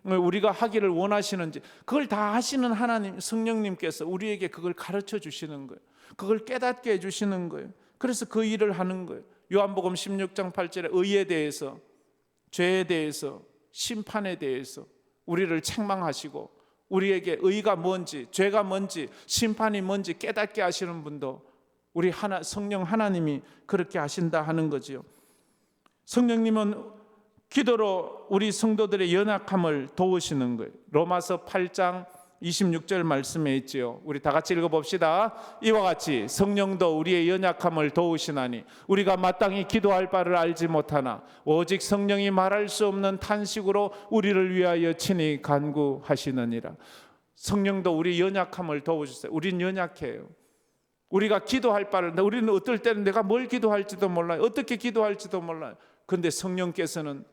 우리가 하기를 원하시는지, 그걸 다 하시는 하나님 성령님께서 우리에게 그걸 가르쳐 주시는 거예요. 그걸 깨닫게 해주시는 거예요. 그래서 그 일을 하는 거예요. 요한복음 16장 8절에 의에 대해서, 죄에 대해서, 심판에 대해서 우리를 책망하시고 우리에게 의가 뭔지, 죄가 뭔지, 심판이 뭔지 깨닫게 하시는 분도 우리 성령 하나님이 그렇게 하신다 하는 거지요. 성령님은 기도로 우리 성도들의 연약함을 도우시는 거예요. 로마서 8장 26절 말씀에 있지요. 우리 다 같이 읽어봅시다. 이와 같이 성령도 우리의 연약함을 도우시나니 우리가 마땅히 기도할 바를 알지 못하나 오직 성령이 말할 수 없는 탄식으로 우리를 위하여 친히 간구하시느니라. 성령도 우리 연약함을 도우주세요. 우린 연약해요. 우리가 기도할 바를, 우리는 어떨 때는 내가 뭘 기도할지도 몰라요. 어떻게 기도할지도 몰라요. 그런데 성령께서는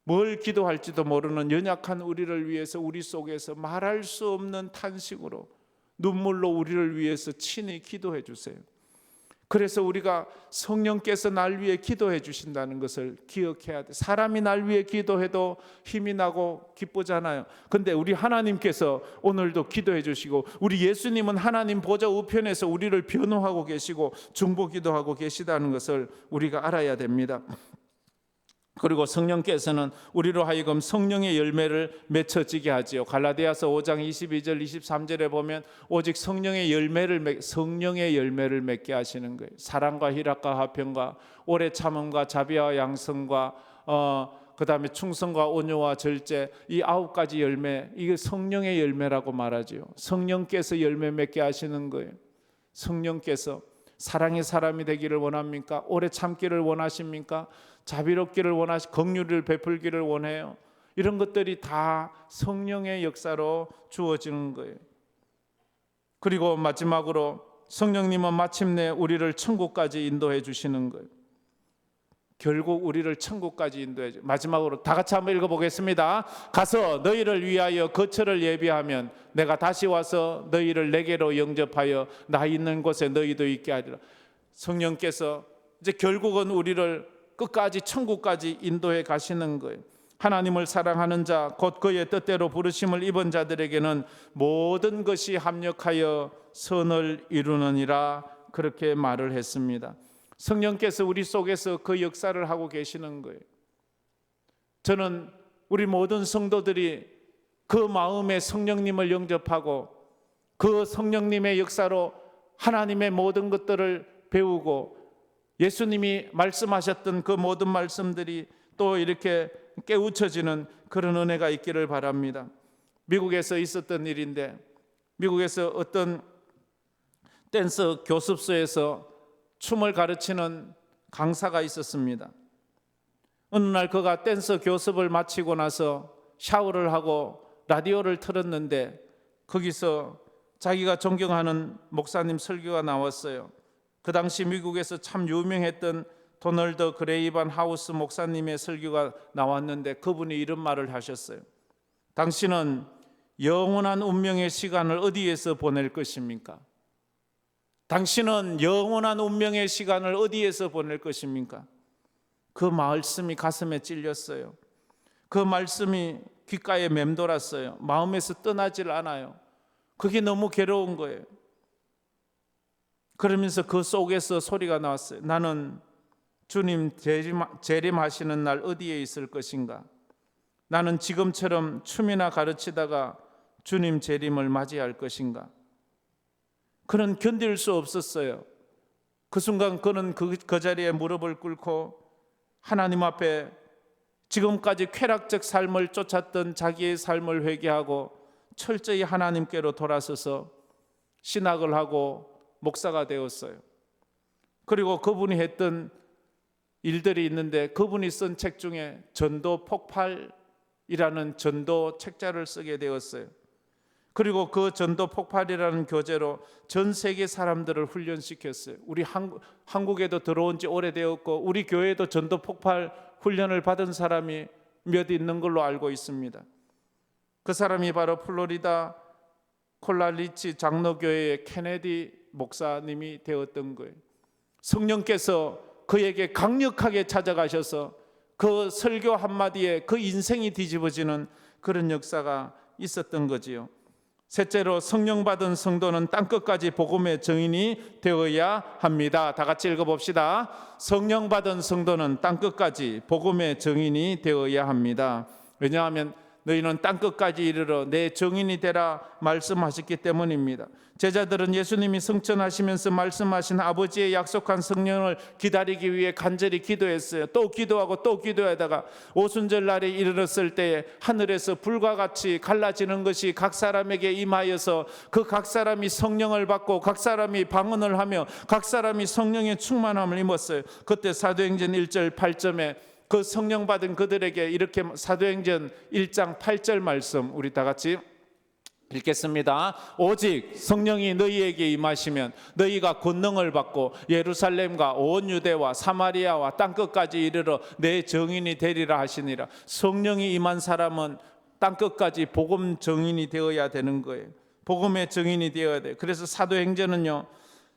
뭘 기도할지도 모르는 연약한 우리를 위해서 우리 속에서 말할 수 없는 탄식으로 눈물로 우리를 위해서 친히 기도해 주세요. 그래서 우리가 성령께서 날 위해 기도해 주신다는 것을 기억해야 돼. 사람이 날 위해 기도해도 힘이 나고 기쁘잖아요. 근데 우리 하나님께서 오늘도 기도해 주시고 우리 예수님은 하나님 보좌 우편에서 우리를 변호하고 계시고 중보기도 하고 계시다는 것을 우리가 알아야 됩니다. 그리고 성령께서는 우리로 하여금 성령의 열매를 맺혀지게 하지요. 갈라디아서 5장 22절 23절에 보면 오직 성령의 열매를 맺게 하시는 거예요. 사랑과 희락과 화평과 오래 참음과 자비와 양성과 그다음에 충성과 온유와 절제, 이 9가지 열매, 이게 성령의 열매라고 말하지요. 성령께서 열매 맺게 하시는 거예요. 성령께서 사랑의 사람이 되기를 원합니까? 오래 참기를 원하십니까? 자비롭기를 긍휼을 베풀기를 원해요. 이런 것들이 다 성령의 역사로 주어지는 거예요. 그리고 마지막으로 성령님은 마침내 우리를 천국까지 인도해 주시는 거예요. 결국 우리를 천국까지 인도해 주세요. 마지막으로 다 같이 한번 읽어보겠습니다. 가서 너희를 위하여 거처를 예비하면 내가 다시 와서 너희를 내게로 영접하여 나 있는 곳에 너희도 있게 하리라. 성령께서 이제 결국은 우리를 끝까지 천국까지 인도해 가시는 거예요. 하나님을 사랑하는 자, 곧 그의 뜻대로 부르심을 입은 자들에게는 모든 것이 합력하여 선을 이루느니라, 그렇게 말을 했습니다. 성령께서 우리 속에서 그 역사를 하고 계시는 거예요. 저는 우리 모든 성도들이 그 마음에 성령님을 영접하고 그 성령님의 역사로 하나님의 모든 것들을 배우고 예수님이 말씀하셨던 그 모든 말씀들이 또 이렇게 깨우쳐지는 그런 은혜가 있기를 바랍니다. 미국에서 있었던 일인데, 미국에서 어떤 댄스 교습소에서 춤을 가르치는 강사가 있었습니다. 어느 날 그가 댄스 교습을 마치고 나서 샤워를 하고 라디오를 틀었는데 거기서 자기가 존경하는 목사님 설교가 나왔어요. 그 당시 미국에서 참 유명했던 도널드 그레이반 하우스 목사님의 설교가 나왔는데 그분이 이런 말을 하셨어요. 당신은 영원한 운명의 시간을 어디에서 보낼 것입니까? 당신은 영원한 운명의 시간을 어디에서 보낼 것입니까? 그 말씀이 가슴에 찔렸어요. 그 말씀이 귓가에 맴돌았어요. 마음에서 떠나질 않아요. 그게 너무 괴로운 거예요. 그러면서 그 속에서 소리가 나왔어요. 나는 주님 재림하시는 날 어디에 있을 것인가? 나는 지금처럼 춤이나 가르치다가 주님 재림을 맞이할 것인가? 그는 견딜 수 없었어요. 그 순간 그는 그 자리에 무릎을 꿇고 하나님 앞에 지금까지 쾌락적 삶을 쫓았던 자기의 삶을 회개하고 철저히 하나님께로 돌아서서 신학을 하고 목사가 되었어요. 그리고 그분이 했던 일들이 있는데 그분이 쓴 책 중에 전도 폭발이라는 전도 책자를 쓰게 되었어요. 그리고 그 전도 폭발이라는 교재로 전 세계 사람들을 훈련시켰어요. 우리 한국에도 들어온 지 오래되었고 우리 교회에도 전도 폭발 훈련을 받은 사람이 몇 있는 걸로 알고 있습니다. 그 사람이 바로 플로리다 콜라리치 장로교회의 케네디 목사님이 되었던 거예요. 성령께서 그에게 강력하게 찾아가셔서 그 설교 한마디에 그 인생이 뒤집어지는 그런 역사가 있었던 거지요. 셋째로, 성령 받은 성도는 땅끝까지 복음의 증인이 되어야 합니다. 다 같이 읽어봅시다. 성령 받은 성도는 땅끝까지 복음의 증인이 되어야 합니다. 왜냐하면 너희는 땅끝까지 이르러 내 증인이 되라 말씀하셨기 때문입니다. 제자들은 예수님이 승천하시면서 말씀하신 아버지의 약속한 성령을 기다리기 위해 간절히 기도했어요. 또 기도하고 또 기도하다가 오순절 날에 이르렀을 때에 하늘에서 불과 같이 갈라지는 것이 각 사람에게 임하여서 그 각 사람이 성령을 받고 각 사람이 방언을 하며 각 사람이 성령의 충만함을 입었어요. 그때 사도행전 1절 8절에 그 성령 받은 그들에게 이렇게 사도행전 1장 8절 말씀 우리 다 같이 읽겠습니다. 오직 성령이 너희에게 임하시면 너희가 권능을 받고 예루살렘과 온 유대와 사마리아와 땅끝까지 이르러 내 증인이 되리라 하시니라. 성령이 임한 사람은 땅끝까지 복음 증인이 되어야 되는 거예요. 복음의 증인이 되어야 돼요. 그래서 사도행전은요,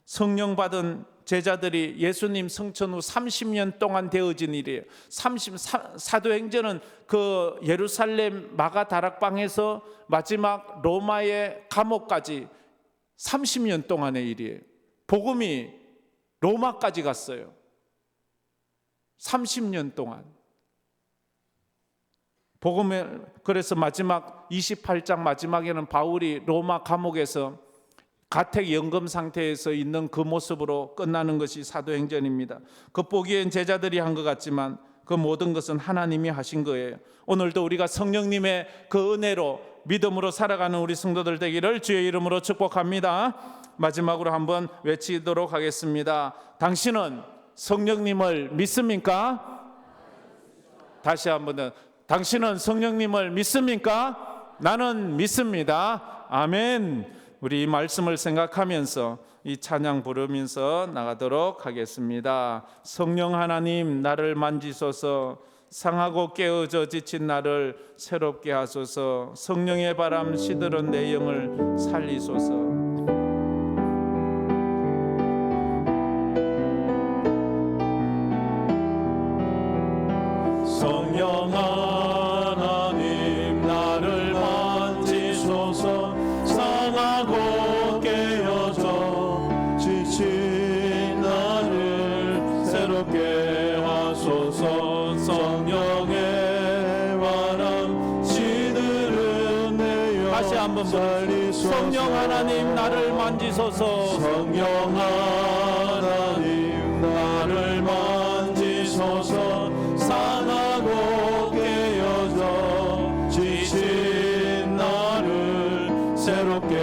성령 받은 제자들이 예수님 성천 후 30년 동안 되어진 일이에요. 사도행전은 그 예루살렘 마가 다락방에서 마지막 로마의 감옥까지 30년 동안의 일이에요. 복음이 로마까지 갔어요. 30년 동안. 복음을 그래서 마지막 28장 마지막에는 바울이 로마 감옥에서 가택 연금 상태에서 있는 그 모습으로 끝나는 것이 사도행전입니다. 겉보기엔 제자들이 한 것 같지만 그 모든 것은 하나님이 하신 거예요. 오늘도 우리가 성령님의 그 은혜로 믿음으로 살아가는 우리 성도들 되기를 주의 이름으로 축복합니다. 마지막으로 한번 외치도록 하겠습니다. 당신은 성령님을 믿습니까? 다시 한번 당신은 성령님을 믿습니까? 나는 믿습니다. 아멘. 우리 이 말씀을 생각하면서 이 찬양 부르면서 나가도록 하겠습니다. 성령 하나님 나를 만지소서. 상하고 깨어져 지친 나를 새롭게 하소서. 성령의 바람 시들은 내 영을 살리소서. 성령 하나님 나를 만지소서. 상하고 깨어져 지친 나를 새롭게 하소서. 성령의 바람 시들은 내 영 다시 한번 살리소서. 성령 하나님 나를 만지소서. 성령 하나님 나를 만지소서. 상하고 깨어져 지친 나를 새롭게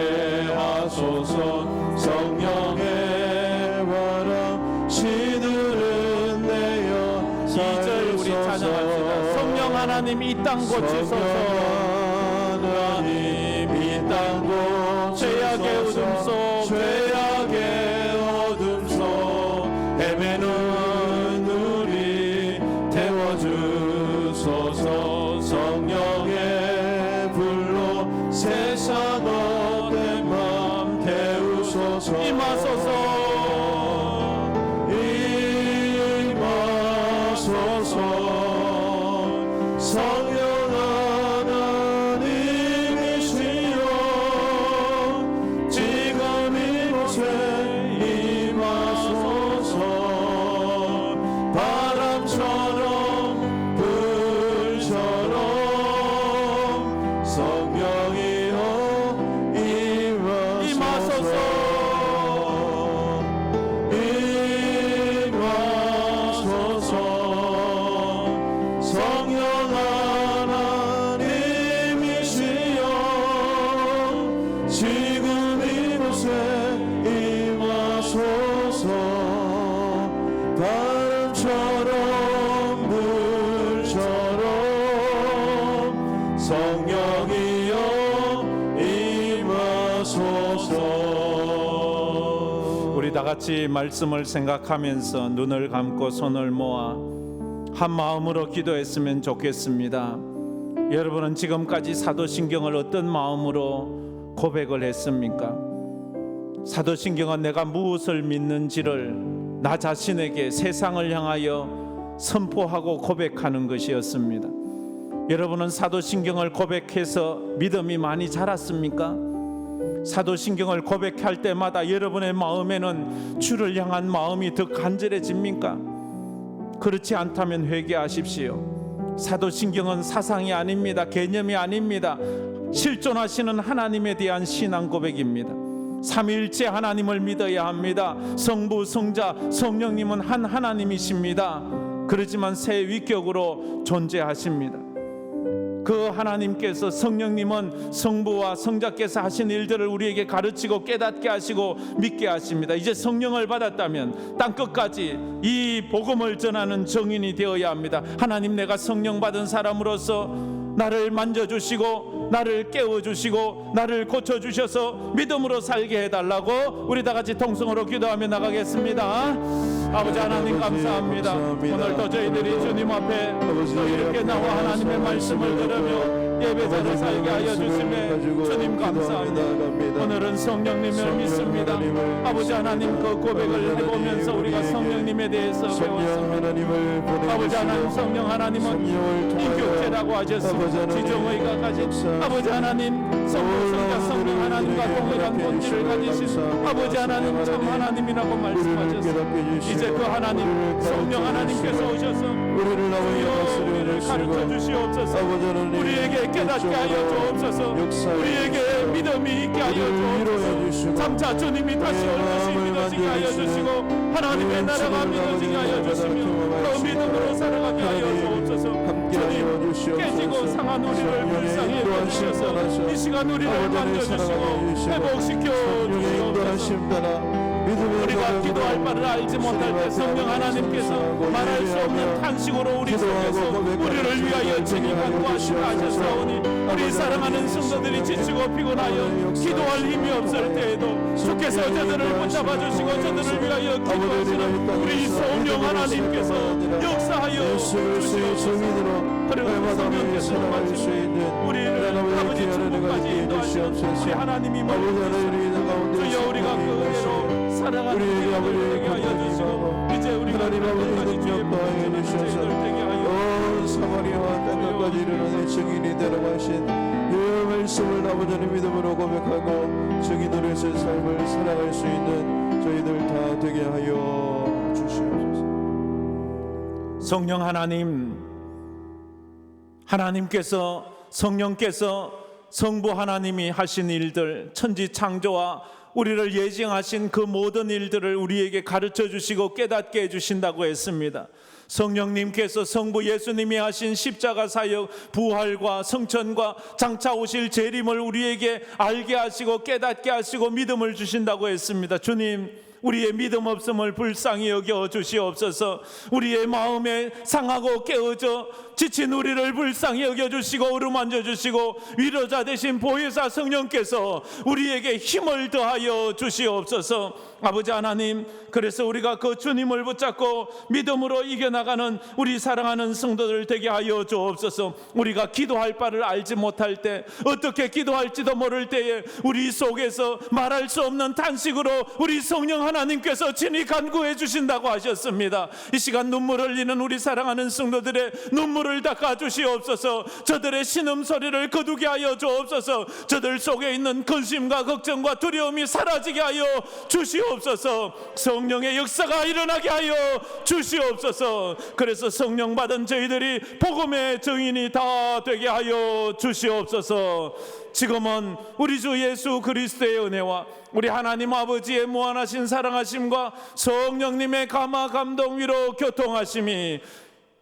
하소서. 성령의 바람 시들은 내어 2절 우리 찬양합시다. 성령 하나님 이 땅 고치소서. 하나님 이 땅 고치소서. 죄악의 어둠 속 죄악의 어둠 속 헤매는 우리 태워주소서. 성령의 불로 세상 헛된 맘 태우소서. 임하소서. 임하소서. 성령 하나님이시여 지금 이곳에 임하소서. 바람처럼 불처럼 성령이여 임하소서. 임하소서. 성령 하나님이시여 지금 이곳에 임하소서. 바람처럼 불처럼 성령이여 임하소서. 우리 다 같이 말씀을 생각하면서 눈을 감고 손을 모아 한 마음으로 기도했으면 좋겠습니다. 여러분은 지금까지 사도신경을 어떤 마음으로 고백을 했습니까? 사도신경은 내가 무엇을 믿는지를 나 자신에게 세상을 향하여 선포하고 고백하는 것이었습니다. 여러분은 사도신경을 고백해서 믿음이 많이 자랐습니까? 사도신경을 고백할 때마다 여러분의 마음에는 주를 향한 마음이 더 간절해집니까? 그렇지 않다면 회개하십시오. 사도신경은 사상이 아닙니다. 개념이 아닙니다. 실존하시는 하나님에 대한 신앙 고백입니다. 삼위일체 하나님을 믿어야 합니다. 성부, 성자, 성령님은 한 하나님이십니다. 그렇지만 세 위격으로 존재하십니다. 그 하나님께서, 성령님은 성부와 성자께서 하신 일들을 우리에게 가르치고 깨닫게 하시고 믿게 하십니다. 이제 성령을 받았다면 땅끝까지 이 복음을 전하는 증인이 되어야 합니다. 하나님, 내가 성령 받은 사람으로서 나를 만져주시고 나를 깨워주시고 나를 고쳐주셔서 믿음으로 살게 해달라고 우리 다같이 통성으로 기도하며 나가겠습니다. 아버지 하나님, 감사합니다. 오늘도 저희들이 주님 앞에 또 이렇게 나와 하나님의 말씀을 들으며 예배자로 살게 하여 주심에 주님 감사합니다. 오늘은 성령님을 믿습니다. 아버지 하나님, 그 고백을 해보면서 우리가 성령님에 대해서 배웠습니다. 아버지 하나님, 성령 하나님은 인격체라고 하셨습니다. 지정의가 가진 아버지 하나님, 성부, 성자, 성령 하나님과 동일한 본질을 가지신 아버지 하나님, 참 하나님이라고 말씀하셨습니다. 이제 그 하나님, 성령 하나님께서 오셔서 우리를 가르쳐 주시옵소서. 우리에게 깨닫게 하여 주옵소서. 우리에게 믿음이 있게 하여 주옵소서. 장차 주님이 다시 올 것이 믿어지게 하여 주시고 하나님의 나라가 믿어지게 하여 주시며 그 믿음으로 살아가게 하여 주옵소서. 주님, 깨지고 상한 우리를 불쌍히 여겨주셔서 이 시간 우리를 만져주시고 회복시켜 주시옵소서. 우리가 기도할 바를 알지 못할 때 성령 하나님께서 말할 수 없는 탄식으로 우리 속에서 우리를 위하여 증인 간구하시라 하셨사오니, 우리 사랑하는 성도들이 지치고 피곤하여 기도할 힘이 없을 때에도 주께서 저들을 붙잡아 주시고 저들을 위하여 기도하시는 우리 성령 하나님께서 역사하여 주시옵소서. 그리고 성령께서 마침내 우리를 아버지 천국까지 인도하시는 우리 하나님이 머리시옵소서. 주여, 우리가 그 은혜로 사랑하는 우리를 되게 하여 주시고 이제 우리가 끝까지 주의 복음을 되게 하여 사마리아와 땅끝까지 이르는 증인이 되라고 하신 이 말씀을 아버지의 믿음으로 고백하고 증인으로 의 삶을 살아갈 수 있는 저희들 다 되게 하여 주시옵소서. 성령 하나님, 하나님께서, 성령께서 성부 하나님이 하신 일들, 천지 창조와 우리를 예정하신 그 모든 일들을 우리에게 가르쳐 주시고 깨닫게 해주신다고 했습니다. 성령님께서 성부 예수님이 하신 십자가 사역, 부활과 성천과 장차 오실 재림을 우리에게 알게 하시고 깨닫게 하시고 믿음을 주신다고 했습니다. 주님, 우리의 믿음 없음을 불쌍히 여겨 주시옵소서. 우리의 마음에 상하고 깨어져 지친 우리를 불쌍히 여겨주시고 어루만져 주시고 위로자 되신 보혜사 성령께서 우리에게 힘을 더하여 주시옵소서. 아버지 하나님, 그래서 우리가 그 주님을 붙잡고 믿음으로 이겨나가는 우리 사랑하는 성도들 되게 하여 주옵소서. 우리가 기도할 바를 알지 못할 때, 어떻게 기도할지도 모를 때에 우리 속에서 말할 수 없는 탄식으로 우리 성령 하나님께서 친히 간구해 주신다고 하셨습니다. 이 시간 눈물 흘리는 우리 사랑하는 성도들의 눈물을 닦아 주시옵소서. 저들의 신음소리를 거두게 하여 주옵소서. 저들 속에 있는 근심과 걱정과 두려움이 사라지게 하여 주시옵소서. 성령의 역사가 일어나게 하여 주시옵소서. 그래서 성령 받은 저희들이 복음의 증인이 다 되게 하여 주시옵소서. 지금은 우리 주 예수 그리스도의 은혜와 우리 하나님 아버지의 무한하신 사랑하심과 성령님의 감화 감동 위로 교통하심이,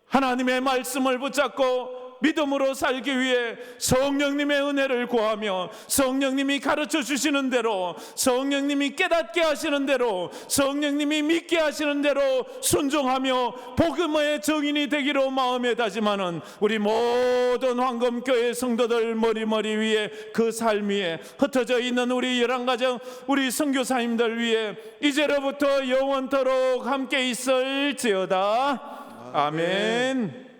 하나님의 말씀을 붙잡고 믿음으로 살기 위해 성령님의 은혜를 구하며 성령님이 가르쳐 주시는 대로, 성령님이 깨닫게 하시는 대로, 성령님이 믿게 하시는 대로 순종하며 복음의 증인이 되기로 마음에 다짐하는 우리 모든 황금교회 성도들 머리 위에, 그 삶 위에 흩어져 있는 우리 열한가정 우리 선교사님들 위에 이제로부터 영원토록 함께 있을지어다. 아멘.